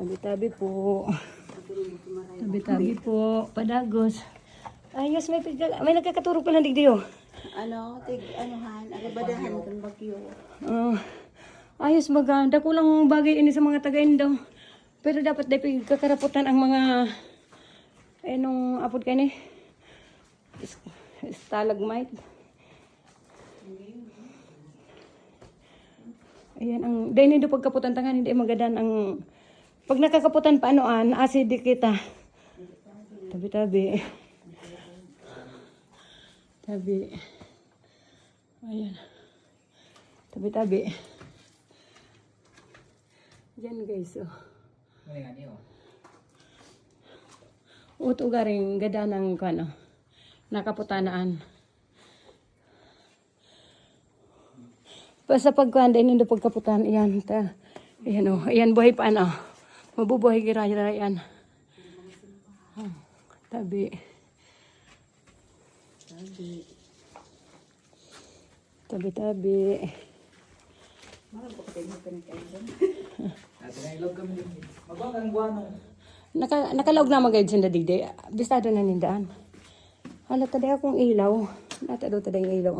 Tabi-tabi po. Tabi-tabi po. Padagos. Ayos, may nagkakaturog pala digdiyo. Anuhan, agabadahan kang bagyo. Ayos maganda. Kulang bagay ini sa mga taga-Indo. Pero dapat dapat kakaraputan ang mga nung apod ka ni stalagmite. Ayan ang dahil hindi pagkaputan tangan hindi magadan ang pag nakakaputan paanoan acidic kita. Tabi-tabi. Tabi. Ayan. Tabi-tabi. Diyan guys, oh. Uto garing gada ng kano. Nakaputanaan. Basta pagkuhan din hindi pagkaputan. Ayan. Ayan o. Ayan buhay pa ano. Mabubuhay gira-gira yan. Tabi. Tabi-tabi. Nakalaog na magayad sa digday. Bistado na nindaan. Hala, taday akong ilaw. Natado taday ilaw.